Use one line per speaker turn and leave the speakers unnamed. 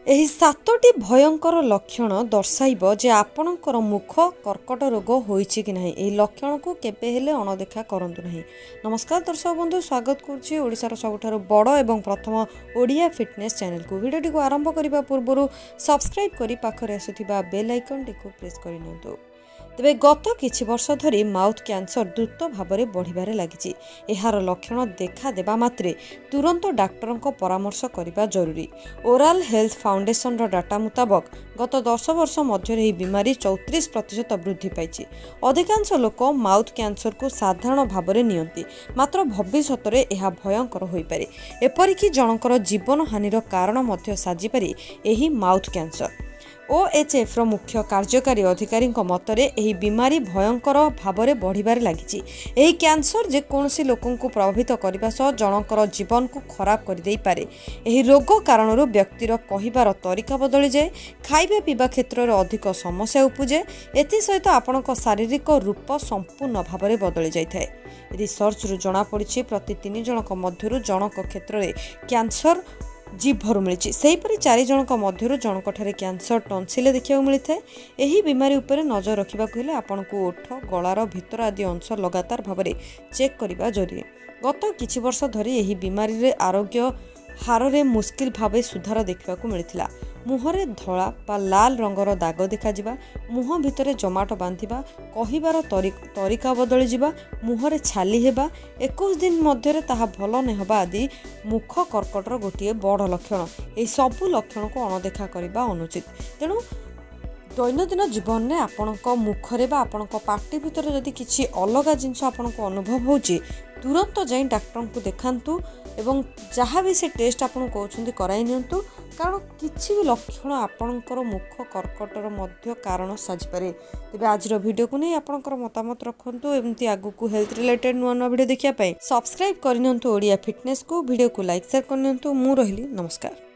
ଏହି 7ଟି ଭୟଙ୍କର ଲକ୍ଷଣ ଦର୍ଶାଇବ ଯେ ଆପଣଙ୍କର ମୁଖ କର୍କଟ ରୋଗ ହୋଇଛି କି ନାହିଁ। ଏହି ଲକ୍ଷଣକୁ କେବେ ହେଲେ ଅଣଦେଖା କରନ୍ତୁ ନାହିଁ। ନମସ୍କାର ଦର୍ଶକ ବନ୍ଧୁ, ସ୍ୱାଗତ କରୁଛି ଓଡ଼ିଶାର ସବୁଠାରୁ ବଡ଼ ଏବଂ ପ୍ରଥମ ଓଡ଼ିଆ ଫିଟନେସ୍ ଚ୍ୟାନେଲକୁ। ଭିଡ଼ିଓଟିକୁ ଆରମ୍ଭ କରିବା ପୂର୍ବରୁ ସବସ୍କ୍ରାଇବ୍ କରି ପାଖରେ ଆସୁଥିବା ବେଲ୍ ଆଇକନ୍ଟିକୁ ପ୍ରେସ୍ କରିନିଅନ୍ତୁ। ତେବେ ଗତ କିଛି ବର୍ଷ ଧରି ମାଉଥ କ୍ୟାନ୍ସର ଦ୍ରୁତ ଭାବରେ ବଢ଼ିବାରେ ଲାଗିଛି। ଏହାର ଲକ୍ଷଣ ଦେଖାଦେବା ମାତ୍ରେ ତୁରନ୍ତ ଡାକ୍ତରଙ୍କ ପରାମର୍ଶ କରିବା ଜରୁରୀ। ଓରାଲ୍ ହେଲ୍ଥ ଫାଉଣ୍ଡେସନର ଡାଟା ମୁତାବକ ଗତ 10 ବର୍ଷ ମଧ୍ୟରେ ଏହି ବିମାରୀ 34% ବୃଦ୍ଧି ପାଇଛି। ଅଧିକାଂଶ ଲୋକ ମାଉଥ କ୍ୟାନ୍ସରକୁ ସାଧାରଣ ଭାବରେ ନିଅନ୍ତି, ମାତ୍ର ଭବିଷ୍ୟତରେ ଏହା ଭୟଙ୍କର ହୋଇପାରେ। ଏପରିକି ଜଣଙ୍କର ଜୀବନହାନିର କାରଣ ମଧ୍ୟ ସାଜିପାରେ ଏହି ମାଉଥ କ୍ୟାନ୍ସର। OHFର ମୁଖ୍ୟ କାର୍ଯ୍ୟକାରୀ ଅଧିକାରୀଙ୍କ ମତରେ ଏହି ବିମାରୀ ଭୟଙ୍କର ଭାବରେ ବଢ଼ିବାରେ ଲାଗିଛି। ଏହି କ୍ୟାନ୍ସର ଯେକୌଣସି ଲୋକଙ୍କୁ ପ୍ରଭାବିତ କରିବା ସହ ଜଣଙ୍କର ଜୀବନକୁ ଖରାପ କରିଦେଇପାରେ। ଏହି ରୋଗ କାରଣରୁ ବ୍ୟକ୍ତିର କହିବାର ତରିକା ବଦଳିଯାଏ, ଖାଇବା ପିଇବା କ୍ଷେତ୍ରରେ ଅଧିକ ସମସ୍ୟା ଉପୁଜେ, ଏଥିସହିତ ଆପଣଙ୍କ ଶାରୀରିକ ରୂପ ସମ୍ପୂର୍ଣ୍ଣ ଭାବରେ ବଦଳି ଯାଇଥାଏ। ରିସର୍ଚ୍ଚରୁ ଜଣାପଡ଼ିଛି ପ୍ରତି 3 ଜଣଙ୍କ ମଧ୍ୟରୁ ଜଣଙ୍କ କ୍ଷେତ୍ରରେ କ୍ୟାନ୍ସର ଜିଭରୁ ମିଳିଛି। ସେହିପରି 4 ଜଣଙ୍କ ମଧ୍ୟରୁ ଜଣଙ୍କଠାରେ କ୍ୟାନ୍ସର ଟନ୍ସିଲେ ଦେଖିବାକୁ ମିଳିଥାଏ। ଏହି ବିମାରୀ ଉପରେ ନଜର ରଖିବାକୁ ହେଲେ ଆପଣଙ୍କୁ ଓଠ, ଗଳାର ଭିତର ଆଦି ଅଂଶ ଲଗାତାର ଭାବରେ ଚେକ୍ କରିବା ଜରୁରୀ। ଗତ କିଛି ବର୍ଷ ଧରି ଏହି ବିମାରୀରେ ଆରୋଗ୍ୟ ହାରରେ ମୁସ୍କିଲ ଭାବେ ସୁଧାର ଦେଖିବାକୁ ମିଳିଥିଲା। ମୁହଁରେ ଧଳା ବା ଲାଲ ରଙ୍ଗର ଦାଗ ଦେଖାଯିବା, ମୁହଁ ଭିତରେ ଜମାଟ ବାନ୍ଧିବା, କହିବାର ତରିକା ବଦଳିଯିବା, ମୁହଁରେ ଛାଲି ହେବା, 21 ଦିନ ମଧ୍ୟରେ ତାହା ଭଲ ନହେବା ଆଦି ମୁଖ କର୍କଟର ଗୋଟିଏ ବଡ଼ ଲକ୍ଷଣ। ଏହି ସବୁ ଲକ୍ଷଣକୁ ଅଣଦେଖା କରିବା ଅନୁଚିତ। ତେଣୁ ଦୈନନ୍ଦିନ ଜୀବନରେ ଆପଣଙ୍କ ମୁଖରେ ବା ଆପଣଙ୍କ ପାଟି ଭିତରେ ଯଦି କିଛି ଅଲଗା ଜିନିଷ ଆପଣଙ୍କୁ ଅନୁଭବ ହେଉଛି, ତୁରନ୍ତ ଯାଇ ଡାକ୍ତରଙ୍କୁ ଦେଖାନ୍ତୁ ଏବଂ ଯାହା ବି ସେ ଟେଷ୍ଟ ଆପଣଙ୍କୁ କହୁଛନ୍ତି କରାଇ ନିଅନ୍ତୁ। କାରଣ କିଛି ବି ଲକ୍ଷଣ ଆପଣଙ୍କର ମୁଖ କର୍କଟର ମଧ୍ୟ କାରଣ ସାଜିପାରେ। ତେବେ ଆଜିର ଭିଡ଼ିଓକୁ ନେଇ ଆପଣଙ୍କର ମତାମତ ରଖନ୍ତୁ। ଏମିତି ଆଗକୁ ହେଲ୍ଥ ରିଲେଟେଡ୍ ନୂଆ ନୂଆ ଭିଡ଼ିଓ ଦେଖିବା ପାଇଁ ସବସ୍କ୍ରାଇବ୍ କରିନିଅନ୍ତୁ ଓଡ଼ିଆ ଫିଟନେସ୍କୁ। ଭିଡ଼ିଓକୁ ଲାଇକ୍ ସେୟାର କରିନିଅନ୍ତୁ। ମୁଁ ରହିଲି, ନମସ୍କାର।